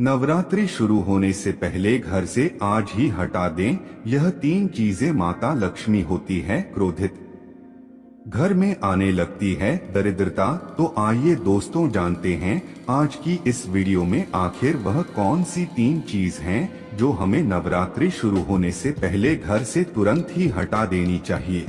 नवरात्रि शुरू होने से पहले घर से आज ही हटा दें यह 3 चीजें। माता लक्ष्मी होती है क्रोधित, घर में आने लगती है दरिद्रता। तो आइए दोस्तों जानते हैं आज की इस वीडियो में आखिर वह कौन सी 3 चीज हैं जो हमें नवरात्रि शुरू होने से पहले घर से तुरंत ही हटा देनी चाहिए।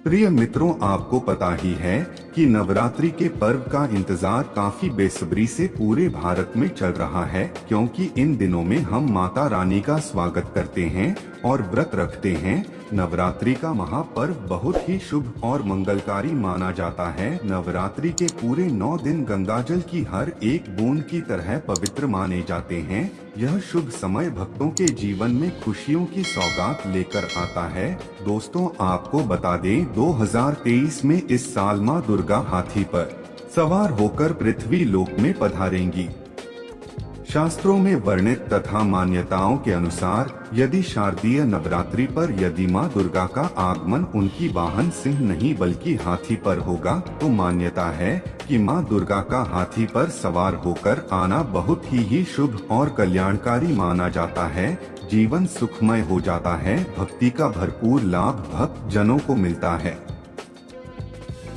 प्रिय मित्रों, आपको पता ही है कि नवरात्रि के पर्व का इंतजार काफी बेसब्री से पूरे भारत में चल रहा है, क्योंकि इन दिनों में हम माता रानी का स्वागत करते हैं और व्रत रखते हैं। नवरात्रि का महापर्व बहुत ही शुभ और मंगलकारी माना जाता है। नवरात्रि के पूरे 9 दिन गंगाजल की हर एक बूंद की तरह पवित्र माने जाते हैं। यह शुभ समय भक्तों के जीवन में खुशियों की सौगात लेकर आता है। दोस्तों, आपको बता दें 2023 में इस साल मां दुर्गा हाथी पर सवार होकर पृथ्वी लोक में पधारेंगी। शास्त्रों में वर्णित तथा मान्यताओं के अनुसार यदि शारदीय नवरात्रि पर यदि मां दुर्गा का आगमन उनकी वाहन सिंह नहीं बल्कि हाथी पर होगा, तो मान्यता है कि मां दुर्गा का हाथी पर सवार होकर आना बहुत ही शुभ और कल्याणकारी माना जाता है। जीवन सुखमय हो जाता है, भक्ति का भरपूर लाभ भक्त जनों को मिलता है।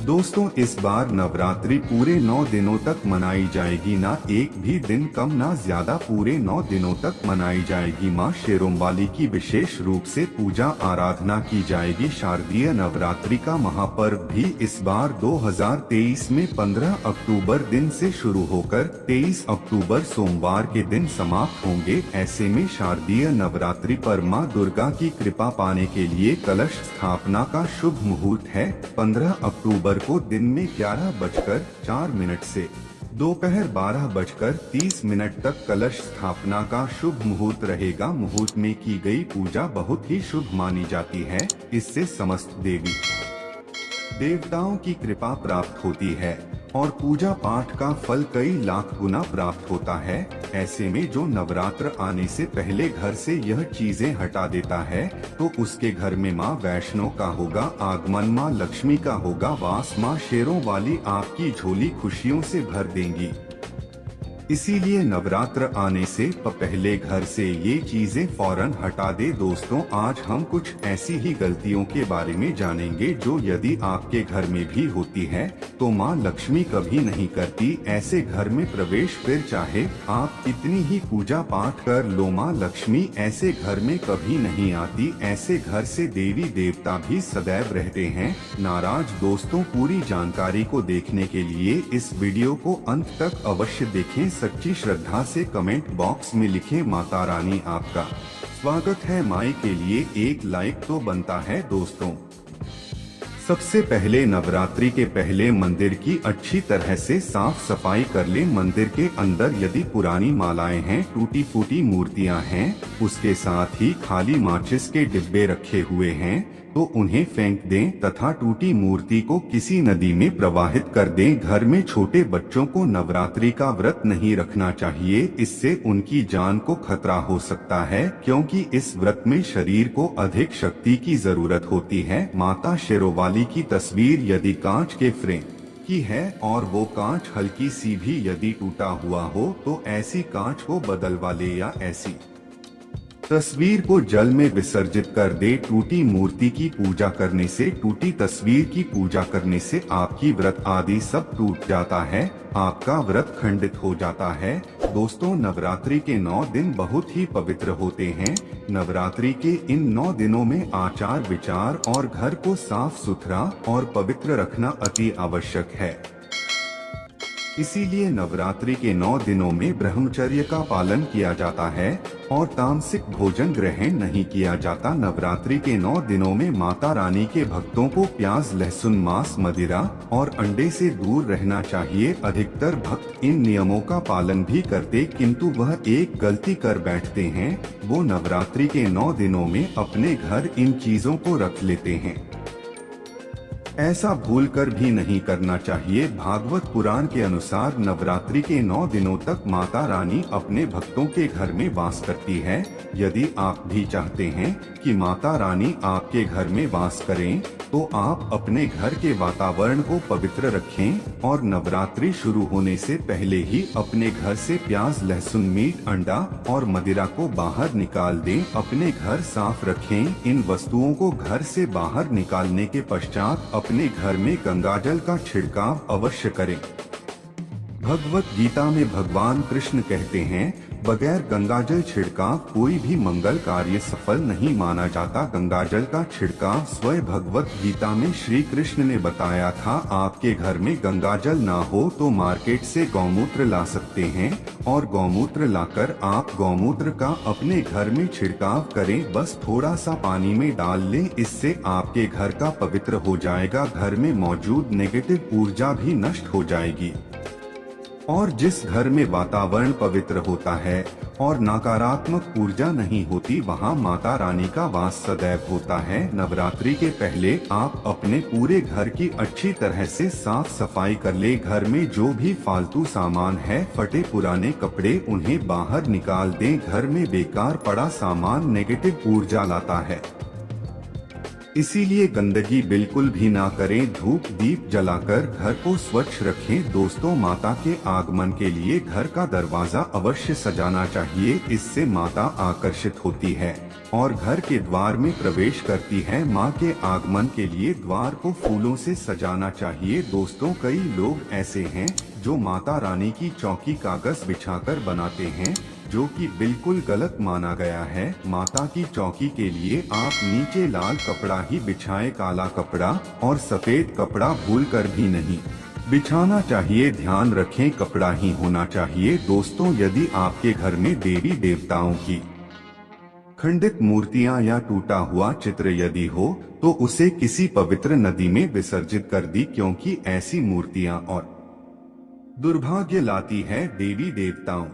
दोस्तों, इस बार नवरात्रि पूरे 9 दिनों तक मनाई जाएगी, ना एक भी दिन कम ना ज्यादा, पूरे 9 दिनों तक मनाई जाएगी। मां शेरोंवाली की विशेष रूप से पूजा आराधना की जाएगी। शारदीय नवरात्रि का महापर्व भी इस बार 2023 में 15 अक्टूबर दिन से शुरू होकर 23 अक्टूबर सोमवार के दिन समाप्त होंगे। ऐसे में शारदीय नवरात्रि पर मां दुर्गा की कृपा पाने के लिए कलश स्थापना का शुभ मुहूर्त है। 15 अक्टूबर को दिन में 11:04 से दोपहर 12:30 तक कलश स्थापना का शुभ मुहूर्त रहेगा। मुहूर्त में की गई पूजा बहुत ही शुभ मानी जाती है। इससे समस्त देवी देवताओं की कृपा प्राप्त होती है और पूजा पाठ का फल कई लाख गुना प्राप्त होता है। ऐसे में जो नवरात्र आने से पहले घर से यह चीजें हटा देता है, तो उसके घर में मां वैष्णो का होगा आगमन, मां लक्ष्मी का होगा वास, मां शेरों वाली आपकी झोली खुशियों से भर देंगी। इसीलिए नवरात्र आने से पहले घर से ये चीजें फौरन हटा दे। दोस्तों, आज हम कुछ ऐसी ही गलतियों के बारे में जानेंगे जो यदि आपके घर में भी होती है तो मां लक्ष्मी कभी नहीं करती ऐसे घर में प्रवेश। फिर चाहे आप कितनी ही पूजा पाठ कर लो, मां लक्ष्मी ऐसे घर में कभी नहीं आती। ऐसे घर से देवी देवता भी सदैव रहते हैं नाराज। दोस्तों, पूरी जानकारी को देखने के लिए इस वीडियो को अंत तक अवश्य देखें। सच्ची श्रद्धा से कमेंट बॉक्स में लिखें माता रानी आपका स्वागत है। माई के लिए एक लाइक तो बनता है। दोस्तों, सबसे पहले नवरात्रि के पहले मंदिर की अच्छी तरह से साफ सफाई कर ले। मंदिर के अंदर यदि पुरानी मालाएं हैं, टूटी फूटी मूर्तियां हैं, उसके साथ ही खाली माचिस के डिब्बे रखे हुए हैं, तो उन्हें फेंक दें तथा टूटी मूर्ति को किसी नदी में प्रवाहित कर दें। घर में छोटे बच्चों को नवरात्रि का व्रत नहीं रखना चाहिए, इससे उनकी जान को खतरा हो सकता है, क्योंकि इस व्रत में शरीर को अधिक शक्ति की जरूरत होती है। माता शेरोवाली की तस्वीर यदि कांच के फ्रेम की है और वो कांच हल्की सी भी यदि टूटा हुआ हो, तो ऐसी कांच को बदलवा ले या ऐसी तस्वीर को जल में विसर्जित कर दे। टूटी मूर्ति की पूजा करने से, टूटी तस्वीर की पूजा करने से आपकी व्रत आदि सब टूट जाता है, आपका व्रत खंडित हो जाता है। दोस्तों, नवरात्रि के 9 दिन बहुत ही पवित्र होते हैं। नवरात्रि के इन 9 दिनों में आचार विचार और घर को साफ सुथरा और पवित्र रखना अति आवश्यक है। इसीलिए नवरात्रि के 9 दिनों में ब्रह्मचर्य का पालन किया जाता है और तामसिक भोजन ग्रहण नहीं किया जाता। नवरात्रि के 9 दिनों में माता रानी के भक्तों को प्याज, लहसुन, मांस, मदिरा और अंडे से दूर रहना चाहिए। अधिकतर भक्त इन नियमों का पालन भी करते, किंतु वह एक गलती कर बैठते हैं, वो नवरात्रि के 9 दिनों में अपने घर इन चीजों को रख लेते हैं। ऐसा भूलकर भी नहीं करना चाहिए। भागवत पुराण के अनुसार नवरात्रि के 9 दिनों तक माता रानी अपने भक्तों के घर में वास करती है। यदि आप भी चाहते हैं कि माता रानी आपके घर में वास करें, तो आप अपने घर के वातावरण को पवित्र रखें और नवरात्रि शुरू होने से पहले ही अपने घर से प्याज, लहसुन, मीट, अंडा और मदिरा को बाहर निकाल दें। अपने घर साफ रखें। इन वस्तुओं को घर से बाहर निकालने के पश्चात अपने घर में गंगाजल का छिड़काव अवश्य करें। भगवत गीता में भगवान कृष्ण कहते हैं, बगैर गंगाजल छिड़काव कोई भी मंगल कार्य सफल नहीं माना जाता। गंगाजल का छिड़काव स्वयं भगवत गीता में श्री कृष्ण ने बताया था। आपके घर में गंगाजल ना हो तो मार्केट से गौमूत्र ला सकते हैं और गौमूत्र लाकर आप गौमूत्र का अपने घर में छिड़काव करें। बस थोड़ा सा पानी में डाल लें, इससे आपके घर का पवित्र हो जाएगा। घर में मौजूद नेगेटिव ऊर्जा भी नष्ट हो जाएगी। और जिस घर में वातावरण पवित्र होता है और नकारात्मक ऊर्जा नहीं होती, वहां माता रानी का वास सदैव होता है। नवरात्रि के पहले आप अपने पूरे घर की अच्छी तरह से साफ सफाई कर ले। घर में जो भी फालतू सामान है, फटे पुराने कपड़े, उन्हें बाहर निकाल दें। घर में बेकार पड़ा सामान नेगेटिव ऊर्जा लाता है, इसीलिए गंदगी बिल्कुल भी ना करें। धूप दीप जलाकर घर को स्वच्छ रखें। दोस्तों, माता के आगमन के लिए घर का दरवाजा अवश्य सजाना चाहिए। इससे माता आकर्षित होती है और घर के द्वार में प्रवेश करती है। माँ के आगमन के लिए द्वार को फूलों से सजाना चाहिए। दोस्तों, कई लोग ऐसे हैं जो माता रानी की चौकी कागज बिछाकर बनाते हैं, जो कि बिल्कुल गलत माना गया है। माता की चौकी के लिए आप नीचे लाल कपड़ा ही बिछाएं। काला कपड़ा और सफेद कपड़ा भूलकर भी नहीं बिछाना चाहिए। ध्यान रखें, कपड़ा ही होना चाहिए। दोस्तों, यदि आपके घर में देवी देवताओं की खंडित मूर्तियां या टूटा हुआ चित्र यदि हो, तो उसे किसी पवित्र नदी में विसर्जित कर दी, क्योंकि ऐसी मूर्तियां और दुर्भाग्य लाती है। देवी देवताओं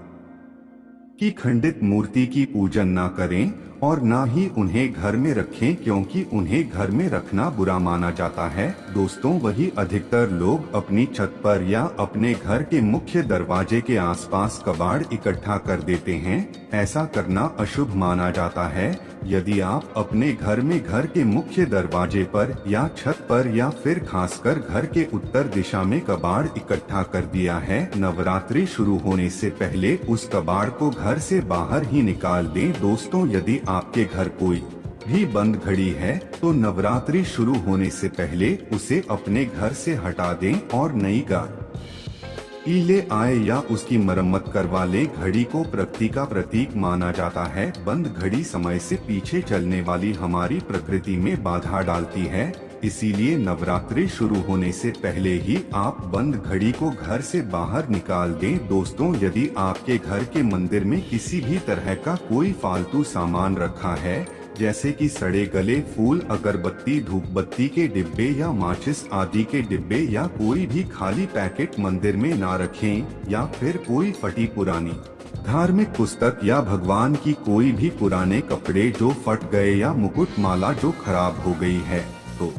की खंडित मूर्ति की पूजन ना करें और ना ही उन्हें घर में रखें, क्योंकि उन्हें घर में रखना बुरा माना जाता है। दोस्तों, वही अधिकतर लोग अपनी छत पर या अपने घर के मुख्य दरवाजे के आसपास कबाड़ इकट्ठा कर देते हैं। ऐसा करना अशुभ माना जाता है। यदि आप अपने घर में घर के मुख्य दरवाजे पर या छत पर या फिर खासकर घर के उत्तर दिशा में कबाड़ इकट्ठा कर दिया है, नवरात्रि शुरू होने से पहले उस कबाड़ को घर से बाहर ही निकाल दें। दोस्तों, यदि आपके घर कोई भी बंद घड़ी है, तो नवरात्रि शुरू होने से पहले उसे अपने घर से हटा दें और नई ले आए या उसकी मरम्मत करवा ले। घड़ी को प्रकृति का प्रतीक माना जाता है। बंद घड़ी समय से पीछे चलने वाली हमारी प्रकृति में बाधा डालती है, इसीलिए नवरात्रि शुरू होने से पहले ही आप बंद घड़ी को घर से बाहर निकाल दें। दोस्तों, यदि आपके घर के मंदिर में किसी भी तरह का कोई फालतू सामान रखा है, जैसे कि सड़े गले फूल, अगरबत्ती, धूपबत्ती के डिब्बे या माचिस आदि के डिब्बे, या कोई भी खाली पैकेट मंदिर में ना रखें, या फिर कोई फटी पुरानी धार्मिक पुस्तक या भगवान की कोई भी पुराने कपड़े जो फट गए या मुकुट माला जो खराब हो गई है, तो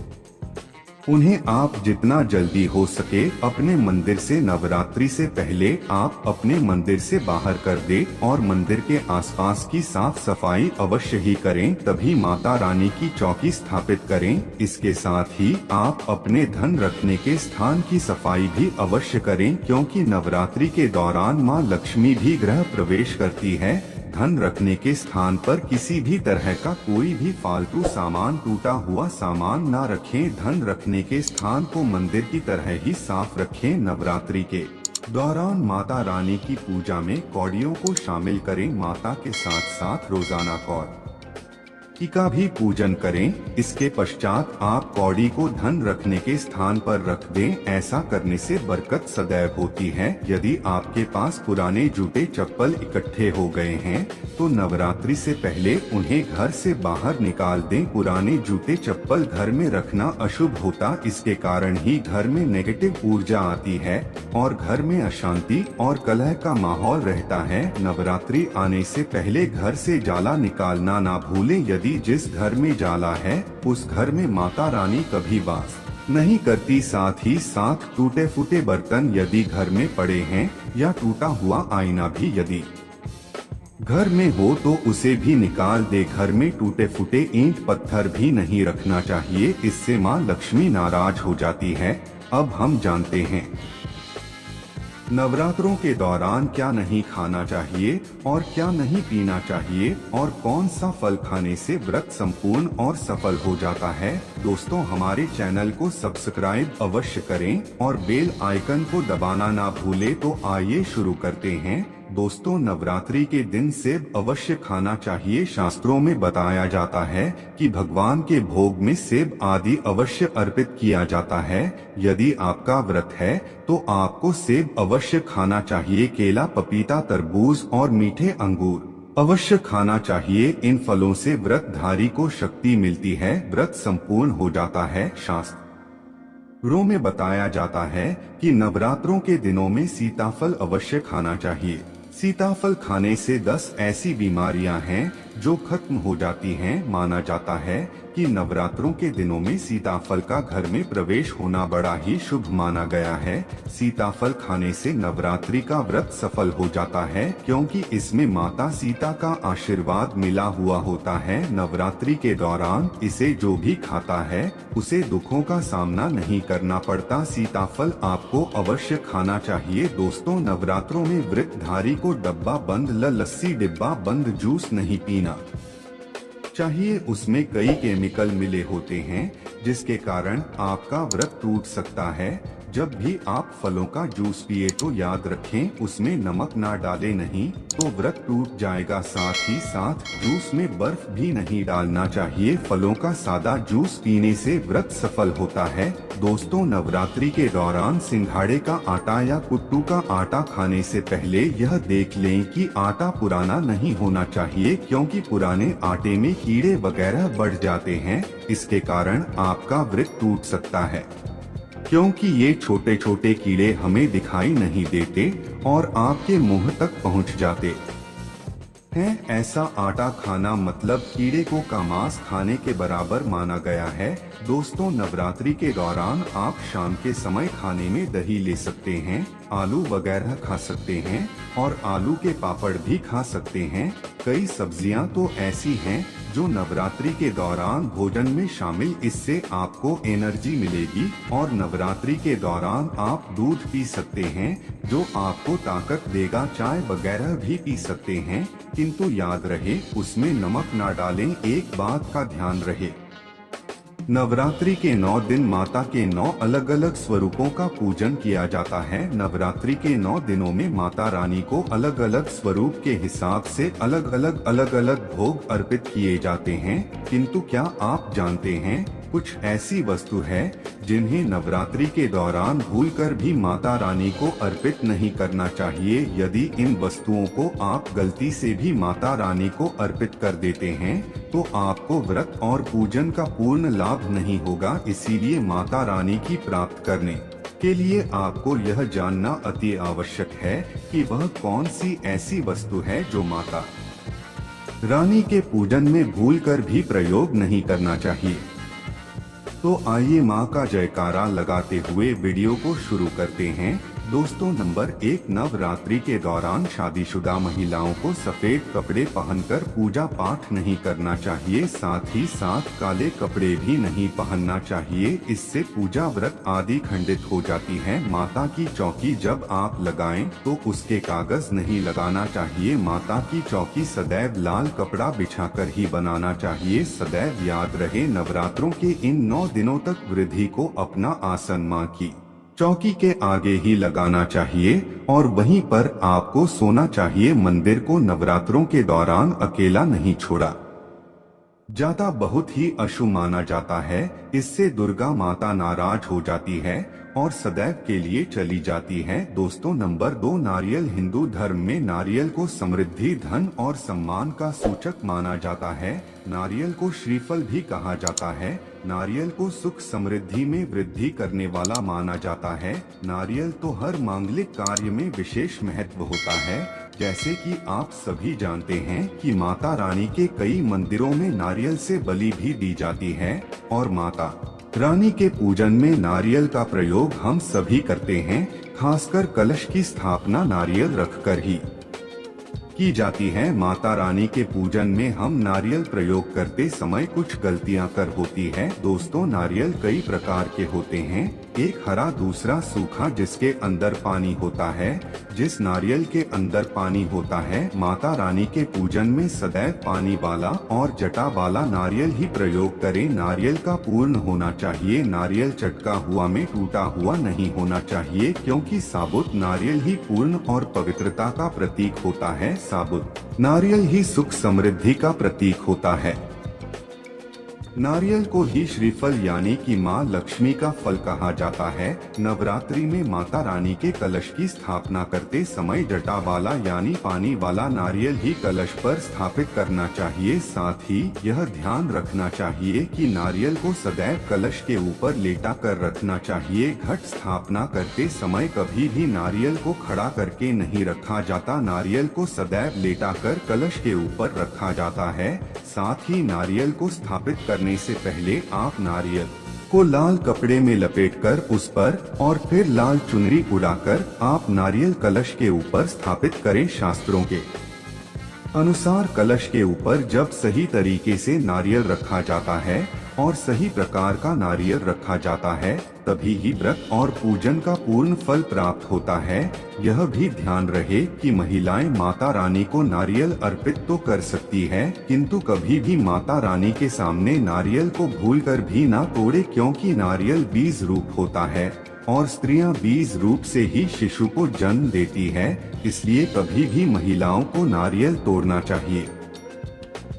उन्हें आप जितना जल्दी हो सके अपने मंदिर से नवरात्रि से पहले आप अपने मंदिर से बाहर कर दे और मंदिर के आसपास की साफ सफाई अवश्य ही करें। तभी माता रानी की चौकी स्थापित करें। इसके साथ ही आप अपने धन रखने के स्थान की सफाई भी अवश्य करें, क्योंकि नवरात्रि के दौरान माँ लक्ष्मी भी गृह प्रवेश करती है। धन रखने के स्थान पर किसी भी तरह का कोई भी फालतू सामान, टूटा हुआ सामान ना रखें। धन रखने के स्थान को मंदिर की तरह ही साफ रखें। नवरात्रि के दौरान माता रानी की पूजा में कौड़ियों को शामिल करें। माता के साथ साथ रोजाना कौड़ी का भी पूजन करें। इसके पश्चात आप कौड़ी को धन रखने के स्थान पर रख दें। ऐसा करने से बरकत सदैव होती है। यदि आपके पास पुराने जूते चप्पल इकट्ठे हो गए हैं, तो नवरात्रि से पहले उन्हें घर से बाहर निकाल दें। पुराने जूते चप्पल घर में रखना अशुभ होता, इसके कारण ही घर में नेगेटिव ऊर्जा आती है और घर में अशांति और कलह का माहौल रहता है। नवरात्रि आने से पहले घर से जाला निकालना ना भूलें। यदि जिस घर में जाला है, उस घर में माता रानी कभी वास नहीं करती। साथ ही साथ टूटे फूटे बर्तन यदि घर में पड़े हैं या टूटा हुआ आईना भी यदि घर में हो तो उसे भी निकाल दे। घर में टूटे फूटे ईंट पत्थर भी नहीं रखना चाहिए, इससे माँ लक्ष्मी नाराज हो जाती है। अब हम जानते हैं नवरात्रों के दौरान क्या नहीं खाना चाहिए और क्या नहीं पीना चाहिए और कौन सा फल खाने से व्रत संपूर्ण और सफल हो जाता है। दोस्तों, हमारे चैनल को सब्सक्राइब अवश्य करें और बेल आइकन को दबाना ना भूले। तो आइए शुरू करते हैं। दोस्तों, नवरात्रि के दिन सेब अवश्य खाना चाहिए। शास्त्रों में बताया जाता है कि भगवान के भोग में सेब आदि अवश्य अर्पित किया जाता है। यदि आपका व्रत है तो आपको सेब अवश्य खाना चाहिए। केला, पपीता, तरबूज और मीठे अंगूर अवश्य खाना चाहिए। इन फलों से व्रतधारी को शक्ति मिलती है, व्रत संपूर्ण हो जाता है। शास्त्रों में बताया जाता है कि नवरात्रों के दिनों में सीताफल अवश्य खाना चाहिए। सीताफल खाने से 10 ऐसी बीमारियां हैं जो खत्म हो जाती हैं। माना जाता है कि नवरात्रों के दिनों में सीताफल का घर में प्रवेश होना बड़ा ही शुभ माना गया है। सीताफल खाने से नवरात्रि का व्रत सफल हो जाता है, क्योंकि इसमें माता सीता का आशीर्वाद मिला हुआ होता है। नवरात्रि के दौरान इसे जो भी खाता है उसे दुखों का सामना नहीं करना पड़ता। सीताफल आपको अवश्य खाना चाहिए। दोस्तों, नवरात्रों में व्रतधारी को डब्बा बंद लस्सी, डिब्बा बंद जूस नहीं पीना चाहिए। उसमें कई केमिकल मिले होते हैं जिसके कारण आपका व्रत टूट सकता है। जब भी आप फलों का जूस पिए तो याद रखें उसमें नमक ना डालें, नहीं तो व्रत टूट जाएगा। साथ ही साथ जूस में बर्फ भी नहीं डालना चाहिए। फलों का सादा जूस पीने से व्रत सफल होता है। दोस्तों, नवरात्रि के दौरान सिंघाड़े का आटा या कुट्टू का आटा खाने से पहले यह देख लें कि आटा पुराना नहीं होना चाहिए, क्योंकि पुराने आटे में कीड़े वगैरह बढ़ जाते हैं। इसके कारण आपका व्रत टूट सकता है, क्योंकि ये छोटे छोटे कीड़े हमें दिखाई नहीं देते और आपके मुंह तक पहुंच जाते हैं। ऐसा आटा खाना मतलब कीड़े को का मांस खाने के बराबर माना गया है। दोस्तों, नवरात्रि के दौरान आप शाम के समय खाने में दही ले सकते हैं, आलू वगैरह खा सकते हैं और आलू के पापड़ भी खा सकते हैं। कई सब्जियां तो ऐसी हैं जो नवरात्रि के दौरान भोजन में शामिल, इससे आपको एनर्जी मिलेगी। और नवरात्रि के दौरान आप दूध पी सकते हैं जो आपको ताकत देगा। चाय वगैरह भी पी सकते हैं, किंतु याद रहे उसमें नमक ना डालें। एक बात का ध्यान रहे, नवरात्रि के 9 दिन माता के 9 अलग अलग स्वरूपों का पूजन किया जाता है। नवरात्रि के 9 दिनों में माता रानी को अलग अलग स्वरूप के हिसाब से अलग अलग भोग अर्पित किए जाते हैं। किंतु क्या आप जानते हैं कुछ ऐसी वस्तु है जिन्हें नवरात्रि के दौरान भूलकर भी माता रानी को अर्पित नहीं करना चाहिए। यदि इन वस्तुओं को आप गलती से भी माता रानी को अर्पित कर देते हैं तो आपको व्रत और पूजन का पूर्ण लाभ नहीं होगा। इसीलिए माता रानी की प्राप्त करने के लिए आपको यह जानना अति आवश्यक है कि वह कौन सी ऐसी वस्तु है जो माता रानी के पूजन में भूलकर भी प्रयोग नहीं करना चाहिए। तो आइए माँ का जयकारा लगाते हुए वीडियो को शुरू करते हैं। दोस्तों, नंबर 1, नवरात्रि के दौरान शादीशुदा महिलाओं को सफेद कपड़े पहनकर पूजा पाठ नहीं करना चाहिए। साथ ही साथ काले कपड़े भी नहीं पहनना चाहिए, इससे पूजा व्रत आदि खंडित हो जाती है। माता की चौकी जब आप लगाएं तो उसके कागज नहीं लगाना चाहिए। माता की चौकी सदैव लाल कपड़ा बिछाकर ही बनाना चाहिए। सदैव याद रहे, नवरात्रों के इन 9 दिनों तक वृद्धि को अपना आसन माँ की चौकी के आगे ही लगाना चाहिए और वहीं पर आपको सोना चाहिए। मंदिर को नवरात्रों के दौरान अकेला नहीं छोड़ा जाता, बहुत ही अशुभ माना जाता है। इससे दुर्गा माता नाराज हो जाती है और सदैव के लिए चली जाती है। दोस्तों, नंबर 2, नारियल। हिंदू धर्म में नारियल को समृद्धि, धन और सम्मान का सूचक माना जाता है। नारियल को श्रीफल भी कहा जाता है। नारियल को सुख समृद्धि में वृद्धि करने वाला माना जाता है। नारियल तो हर मांगलिक कार्य में विशेष महत्व होता है। जैसे कि आप सभी जानते हैं कि माता रानी के कई मंदिरों में नारियल से बलि भी दी जाती है और माता रानी के पूजन में नारियल का प्रयोग हम सभी करते हैं, खासकर कलश की स्थापना नारियल रखकर ही की जाती है। माता रानी के पूजन में हम नारियल प्रयोग करते समय कुछ गलतियां कर होती है। दोस्तों, नारियल कई प्रकार के होते हैं, एक हरा दूसरा सूखा जिसके अंदर पानी होता है। जिस नारियल के अंदर पानी होता है, माता रानी के पूजन में सदैव पानी वाला और जटा वाला नारियल ही प्रयोग करें। नारियल का पूर्ण होना चाहिए, नारियल चटका हुआ में टूटा हुआ नहीं होना चाहिए, क्योंकि साबुत नारियल ही पूर्ण और पवित्रता का प्रतीक होता है। साबुत नारियल ही सुख समृद्धि का प्रतीक होता है। नारियल को ही श्रीफल यानी कि माँ लक्ष्मी का फल कहा जाता है। नवरात्रि में माता रानी के कलश की स्थापना करते समय जटा वाला यानी पानी वाला नारियल ही कलश पर स्थापित करना चाहिए। साथ ही यह ध्यान रखना चाहिए कि नारियल को सदैव कलश के ऊपर लेटा कर रखना चाहिए। घट स्थापना करते समय कभी भी नारियल को खड़ा करके नहीं रखा जाता, नारियल को सदैव लेटा कर कलश के ऊपर रखा जाता है। साथ ही नारियल को स्थापित करने से पहले आप नारियल को लाल कपड़े में लपेटकर उस पर और फिर लाल चुनरी उड़ाकर आप नारियल कलश के ऊपर स्थापित करें। शास्त्रों के अनुसार कलश के ऊपर जब सही तरीके से नारियल रखा जाता है और सही प्रकार का नारियल रखा जाता है, तभी ही व्रत और पूजन का पूर्ण फल प्राप्त होता है। यह भी ध्यान रहे कि महिलाएं माता रानी को नारियल अर्पित तो कर सकती है, किंतु कभी भी माता रानी के सामने नारियल को भूलकर भी ना तोड़े, क्योंकि नारियल बीज रूप होता है और स्त्रियां बीज रूप से ही शिशु को जन्म देती है, इसलिए कभी भी महिलाओं को नारियल तोड़ना चाहिए।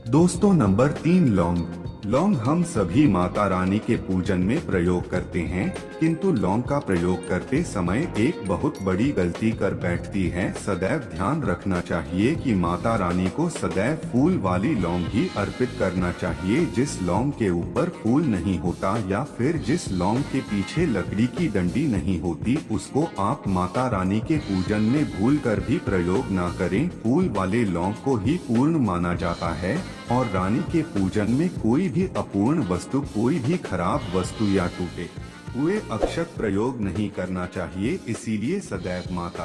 दोस्तों, नंबर 3, लौंग। लौंग हम सभी माता रानी के पूजन में प्रयोग करते हैं, किंतु लौंग का प्रयोग करते समय एक बहुत बड़ी गलती कर बैठती है। सदैव ध्यान रखना चाहिए कि माता रानी को सदैव फूल वाली लौंग ही अर्पित करना चाहिए। जिस लौंग के ऊपर फूल नहीं होता या फिर जिस लौंग के पीछे लकड़ी की डंडी नहीं होती, उसको आप माता रानी के पूजन में भूल कर भी प्रयोग न करें। फूल वाले लौंग को ही पूर्ण माना जाता है और रानी के पूजन में कोई भी अपूर्ण वस्तु, कोई भी खराब वस्तु या टूटे हुए अक्षत प्रयोग नहीं करना चाहिए। इसीलिए सदैव माता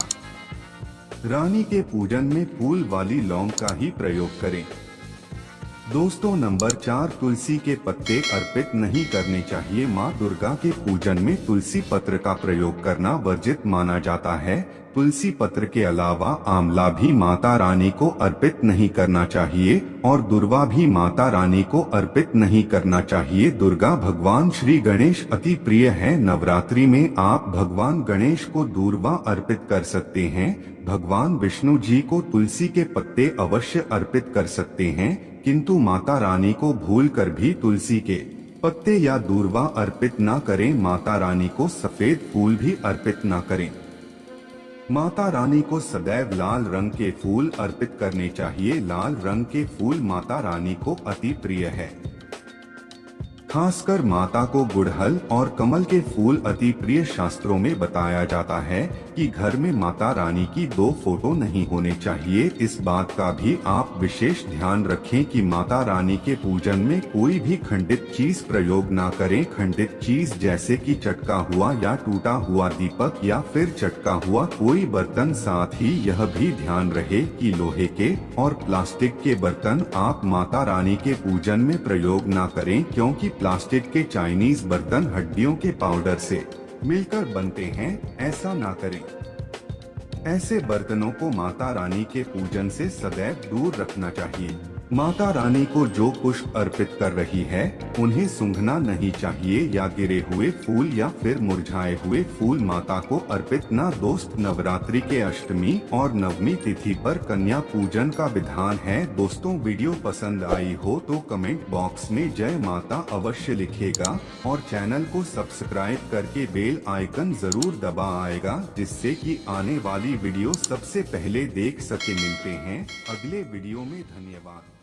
रानी के पूजन में फूल वाली लौंग का ही प्रयोग करें। दोस्तों, नंबर 4, तुलसी के पत्ते अर्पित नहीं करने चाहिए। माँ दुर्गा के पूजन में तुलसी पत्र का प्रयोग करना वर्जित माना जाता है। तुलसी पत्र के अलावा आंवला भी माता रानी को अर्पित नहीं करना चाहिए और दूर्वा भी माता रानी को अर्पित नहीं करना चाहिए। दुर्गा भगवान श्री गणेश अति प्रिय है। नवरात्रि में आप भगवान गणेश को दूर्वा अर्पित कर सकते हैं। भगवान विष्णु जी को तुलसी के पत्ते अवश्य अर्पित कर सकते हैं, किंतु माता रानी को भूलकर भी तुलसी के पत्ते या दूर्वा अर्पित न करें। माता रानी को सफेद फूल भी अर्पित न करें। माता रानी को सदैव लाल रंग के फूल अर्पित करने चाहिए। लाल रंग के फूल माता रानी को अति प्रिय है। खासकर माता को गुड़हल और कमल के फूल अति प्रिय। शास्त्रों में बताया जाता है कि घर में माता रानी की 2 फोटो नहीं होने चाहिए। इस बात का भी आप विशेष ध्यान रखें कि माता रानी के पूजन में कोई भी खंडित चीज प्रयोग ना करें। खंडित चीज जैसे कि चटका हुआ या टूटा हुआ दीपक या फिर चटका हुआ कोई बर्तन। साथ ही यह भी ध्यान रहे कि लोहे के और प्लास्टिक के बर्तन आप माता रानी के पूजन में प्रयोग ना करें, क्योंकि प्लास्टिक के चाइनीज बर्तन हड्डियों के पाउडर से मिलकर बनते हैं, ऐसा ना करें। ऐसे बर्तनों को माता रानी के पूजन से सदैव दूर रखना चाहिए। माता रानी को जो पुष्प अर्पित कर रही है उन्हें सूंघना नहीं चाहिए या गिरे हुए फूल या फिर मुरझाए हुए फूल माता को अर्पित न। दोस्त, नवरात्रि के अष्टमी और नवमी तिथि पर कन्या पूजन का विधान है। दोस्तों, वीडियो पसंद आई हो तो कमेंट बॉक्स में जय माता अवश्य लिखेगा और चैनल को सब्सक्राइब करके बेल आइकन जरूर दबा आएगा, जिससे कि आने वाली वीडियो सबसे पहले देख सके। मिलते हैं अगले वीडियो में। धन्यवाद।